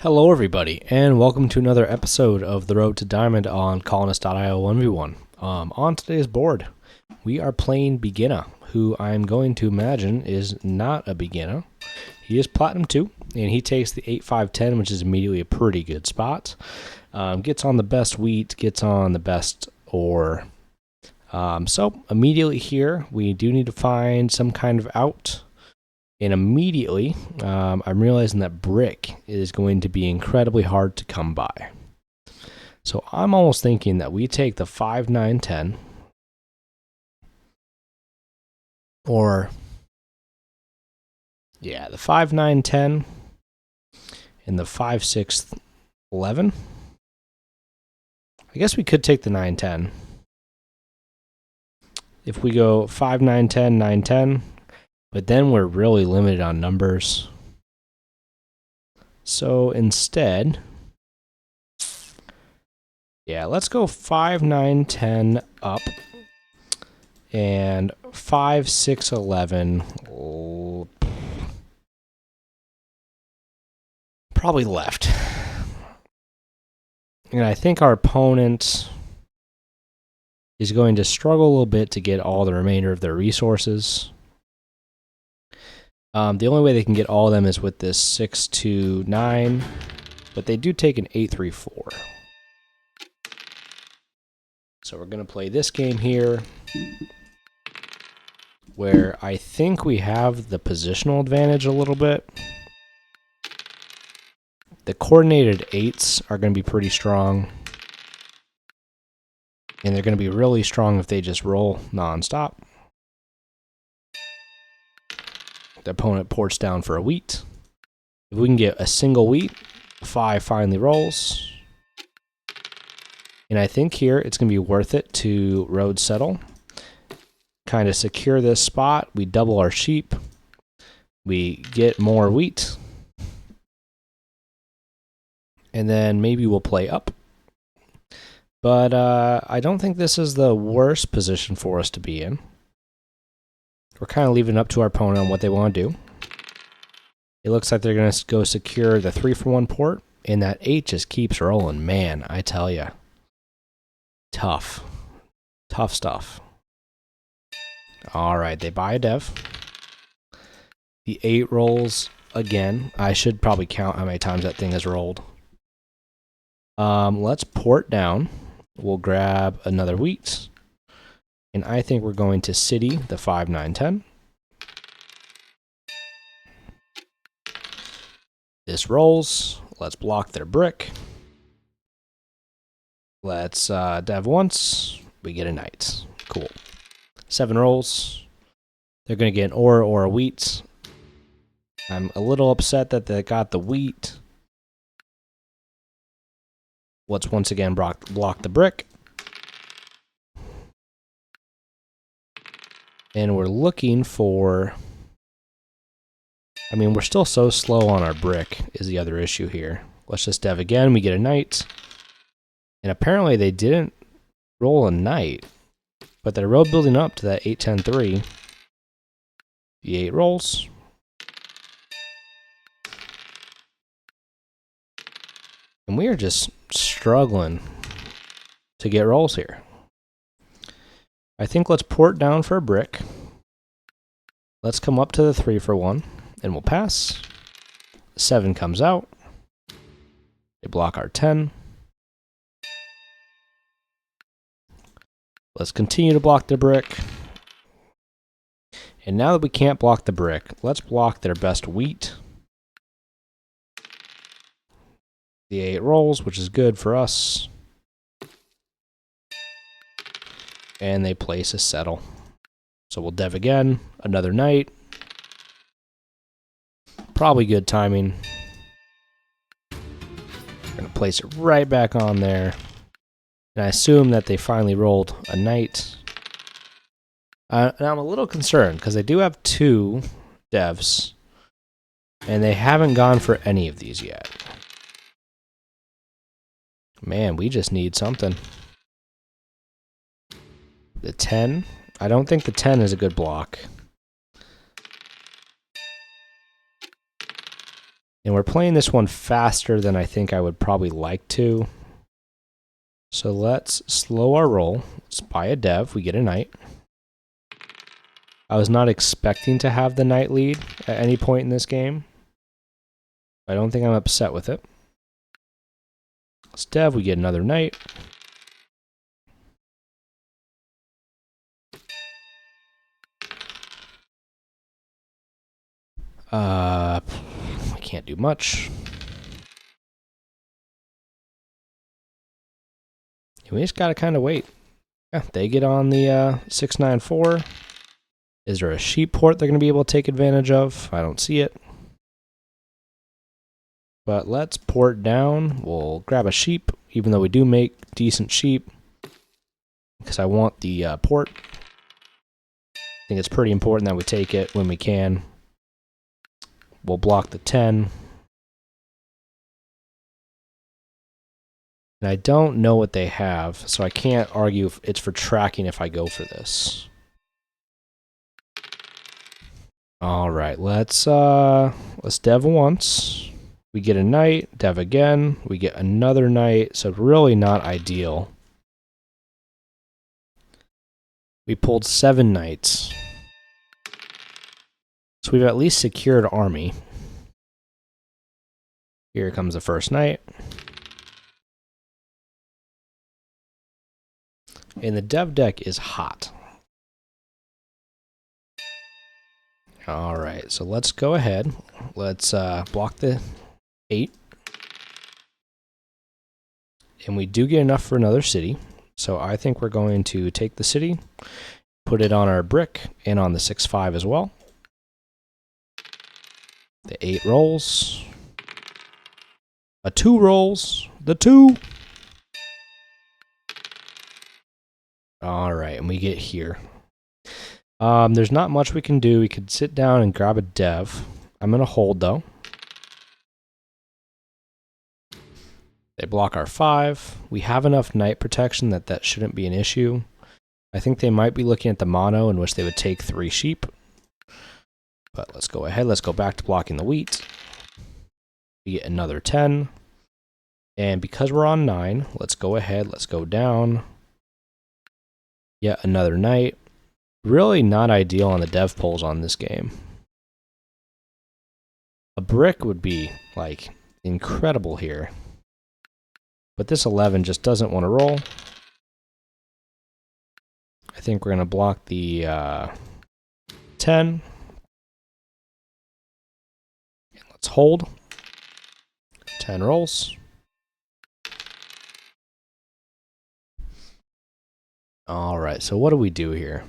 Hello, everybody, and welcome to another episode of The Road to Diamond on Colonist.io 1v1. On today's board, we are playing Beginner, who I'm going to imagine is not a beginner. He is Platinum 2, and he takes the 8-5-10, which is immediately a pretty good spot. Gets on the best wheat, gets on the best ore. So immediately here, we do need to find some kind of out. And immediately, I'm realizing that brick is going to be incredibly hard to come by. So I'm almost thinking that we take the 5-9-10, or yeah, the 5-9-10 and the 5-6-11. I guess we could take the 9-10. If we go 5-9-10, 9-10. But then we're really limited on numbers. So instead, yeah, let's go 5-9-10 up. And 5-6-11 probably left. And I think our opponent is going to struggle a little bit to get all the remainder of their resources. The only way they can get all of them is with this 6-2-9, but they do take an 8-3-4. So we're going to play this game here, where I think we have the positional advantage a little bit. The coordinated 8s are going to be pretty strong, and they're going to be really strong if they just roll nonstop. The opponent ports down for a wheat. If we can get a single wheat, 5 finally rolls. And I think here it's going to be worth it to road settle. Kind of secure this spot. We double our sheep. We get more wheat. And then maybe we'll play up. But I don't think this is the worst position for us to be in. We're kind of leaving it up to our opponent on what they want to do. It looks like they're going to go secure the 3-for-1 port, and that 8 just keeps rolling. Man, I tell ya. Tough. Tough stuff. All right, they buy a dev. The 8 rolls again. I should probably count how many times that thing has rolled. Let's port down. We'll grab another wheat. And I think we're going to city the 5-9-10. This rolls. Let's block their brick. Let's dev once. We get a knight. Cool. 7 rolls. They're going to get an ore or a wheat. I'm a little upset that they got the wheat. Let's once again block the brick. And we're looking for... I mean, we're still so slow on our brick is the other issue here. Let's just dev again. We get a knight. And apparently they didn't roll a knight. But they're road building up to that 8-10-3. The 8 rolls. And we are just struggling to get rolls here. I think let's port down for a brick. Let's come up to the 3-for-1, and we'll pass. 7 comes out. They block our 10. Let's continue to block the brick. And now that we can't block the brick, let's block their best wheat. The 8 rolls, which is good for us. And they place a settle. So we'll dev again, another knight. Probably good timing. We're going to place it right back on there. And I assume that they finally rolled a knight. And I'm a little concerned because they do have 2 devs. And they haven't gone for any of these yet. Man, we just need something. The 10. I don't think the 10 is a good block. And we're playing this one faster than I think I would probably like to. So let's slow our roll. Let's buy a dev. We get a knight. I was not expecting to have the knight lead at any point in this game. I don't think I'm upset with it. Let's dev. We get another knight. I can't do much. We just gotta kind of wait. Yeah, they get on the 694. Is there a sheep port they're going to be able to take advantage of? I don't see it. But let's port down. We'll grab a sheep, even though we do make decent sheep, because I want the port. I think it's pretty important that we take it when we can. We'll block the 10. And I don't know what they have, so I can't argue if it's for tracking if I go for this. All right, let's dev once. We get a knight, dev again. We get another knight, so really not ideal. We pulled 7 knights. So we've at least secured army. Here comes the first knight. And the dev deck is hot. All right, so let's go ahead. Let's block the 8. And we do get enough for another city. So I think we're going to take the city, put it on our brick, and on the 6-5 as well. The 8 rolls. A 2 rolls. The 2. All right, and we get here. There's not much we can do. We could sit down and grab a dev. I'm going to hold, though. They block our 5. We have enough knight protection that shouldn't be an issue. I think they might be looking at the mono in which they would take 3 sheep. But let's go ahead. Let's go back to blocking the wheat. We get another 10. And because we're on 9, let's go ahead. Let's go down. Yet another knight. Really not ideal on the dev pulls on this game. A brick would be, like, incredible here. But this 11 just doesn't want to roll. I think we're going to block the 10. And let's hold. 10 rolls. All right, so what do we do here?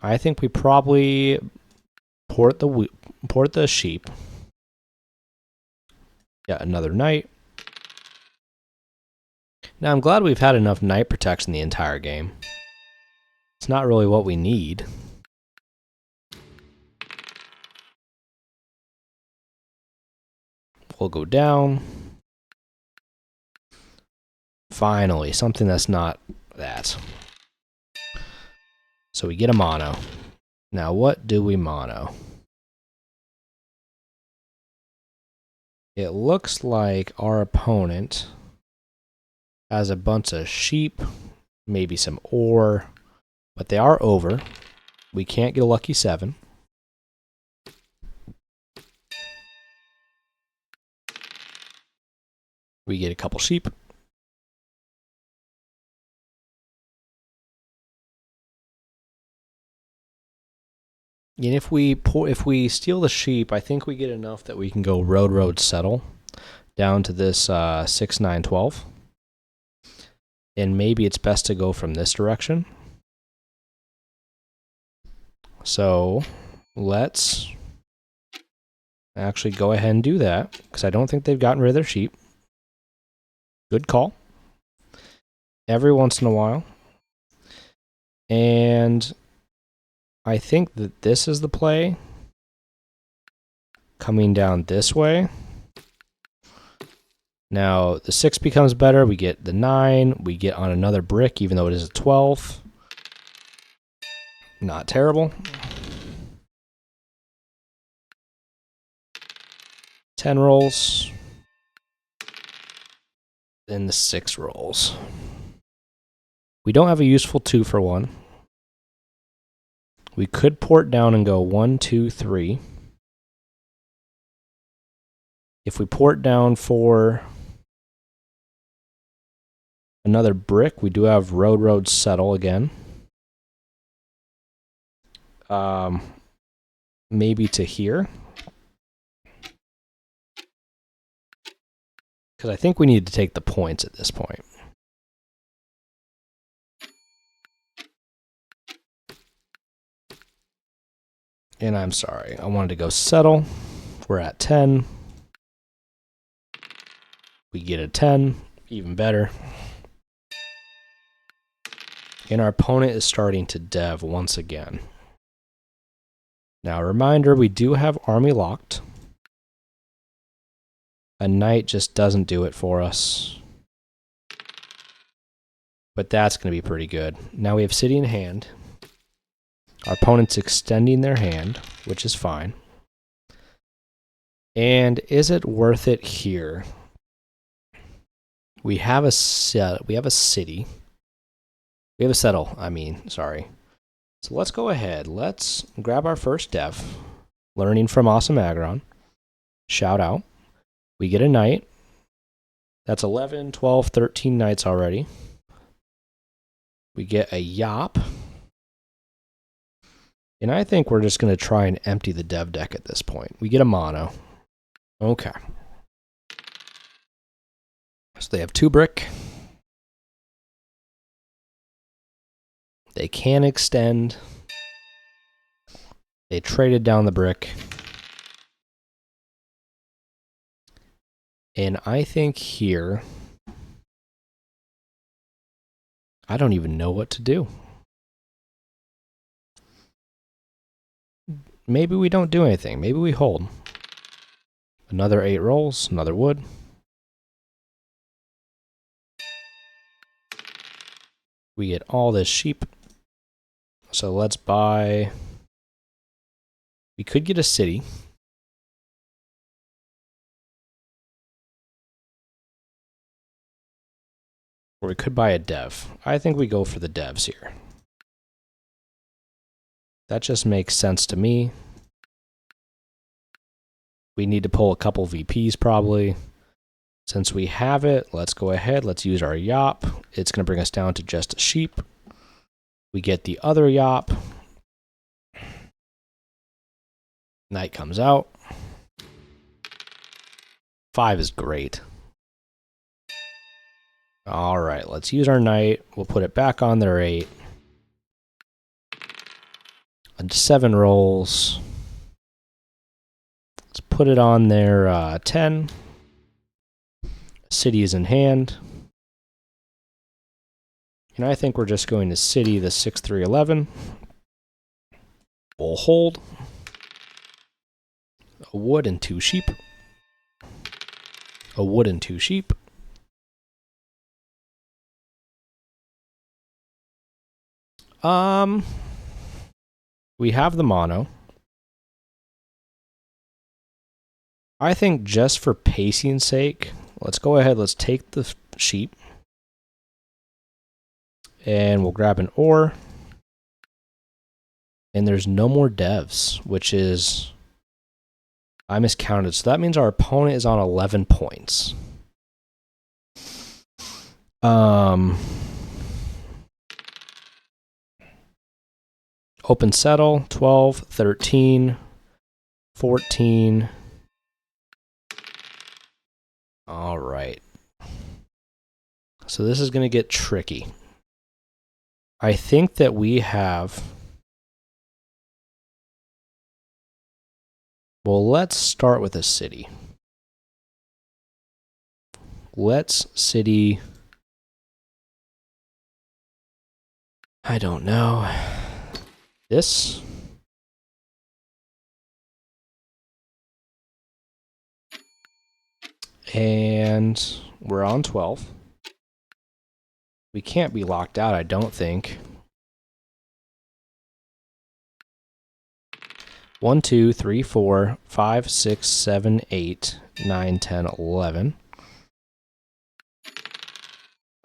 I think we probably port the sheep. Yeah, another knight. Now, I'm glad we've had enough knight protection the entire game. It's not really what we need. We'll go down. Finally, something that's not that. So we get a mono. Now, what do we mono? It looks like our opponent has a bunch of sheep, maybe some ore, but they are over. We can't get a lucky 7. We get a couple sheep. And if we steal the sheep, I think we get enough that we can go road settle down to this 6, 9, 12. And maybe it's best to go from this direction. So let's actually go ahead and do that, because I don't think they've gotten rid of their sheep. Good call. Every once in a while. And I think that this is the play. Coming down this way. Now, the 6 becomes better. We get the 9. We get on another brick, even though it is a 12. Not terrible. 10 rolls. Then the 6 rolls. We don't have a useful 2 for 1. We could port down and go 1, 2, 3. If we port down for another brick, we do have road, settle again. Maybe to here. Because I think we need to take the points at this point. And I'm sorry, I wanted to go settle. We're at 10. We get a 10, even better. And our opponent is starting to dev once again. Now, a reminder, we do have army locked. A knight just doesn't do it for us. But that's going to be pretty good. Now we have city in hand. Our opponent's extending their hand, which is fine. And is it worth it here? We have a city. We have a settle, sorry. So let's go ahead. Let's grab our first dev. Learning from Awesome Aggron. Shout out. We get a knight. That's 11, 12, 13 knights already. We get a yop. And I think we're just going to try and empty the dev deck at this point. We get a mono. Okay. So they have 2 brick. They can extend. They traded down the brick. And I think here, I don't even know what to do. Maybe we don't do anything. Maybe we hold. Another 8 rolls, another wood. We get all this sheep. So let's buy. We could get a city. Or we could buy a dev. I think we go for the devs here. That just makes sense to me. We need to pull a couple VPs probably. Since we have it, let's go ahead. Let's use our yop. It's going to bring us down to just a sheep. We get the other yop. Knight comes out. 5 is great. All right, let's use our knight. We'll put it back on their 8. And 7 rolls. Let's put it on their 10. City is in hand. And I think we're just going to city the 6, 3, 11. We'll hold. A wood and 2 sheep. A wood and 2 sheep. We have the mono. I think just for pacing's sake, let's go ahead, let's take the sheep. And we'll grab an ore. And there's no more devs, which is... I miscounted. So that means our opponent is on 11 points. Open settle, 12, 13, 14. All right. So this is going to get tricky. I think that we have... Well, let's start with a city. Let's city... I don't know. This. And we're on 12. We can't be locked out, I don't think. 1, 2, 3, 4, 5, 6, 7, 8, 9, 10, 11.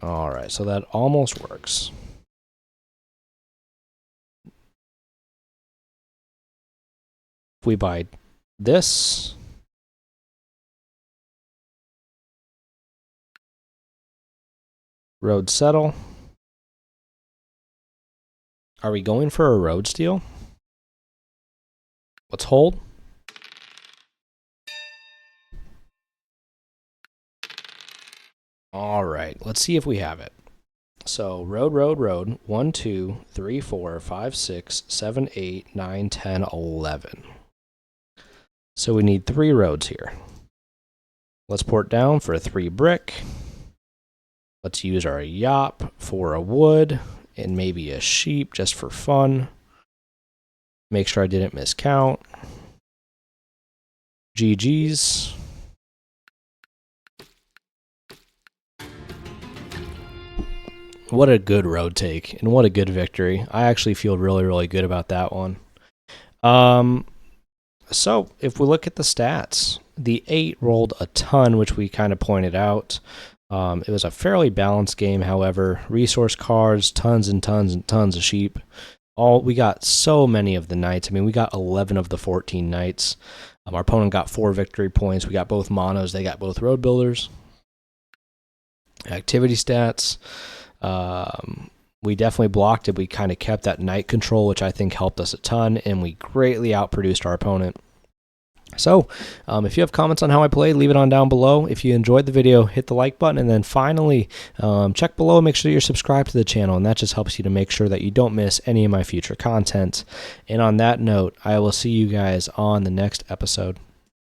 All right, so that almost works. If we buy this, road settle. Are we going for a road steal? Let's hold. All right, let's see if we have it. So road. 1, 2, 3, 4, 5, 6, 7, 8, 9, 10, 11. So we need 3 roads here. Let's port down for a 3 brick. Let's use our yop for a wood and maybe a sheep just for fun. Make sure I didn't miscount. GG's. What a good road take and what a good victory. I actually feel really, really good about that one. So if we look at the stats, the 8 rolled a ton, which we kind of pointed out. It was a fairly balanced game, however. Resource cards, tons and tons and tons of sheep. We got so many of the knights. I mean, we got 11 of the 14 knights. Our opponent got 4 victory points. We got both monos. They got both road builders. Activity stats. We definitely blocked it. We kind of kept that knight control, which I think helped us a ton, and we greatly outproduced our opponent. So, if you have comments on how I played, leave it on down below. If you enjoyed the video, hit the like button, and then finally, check below and make sure you're subscribed to the channel, and that just helps you to make sure that you don't miss any of my future content. And on that note, I will see you guys on the next episode.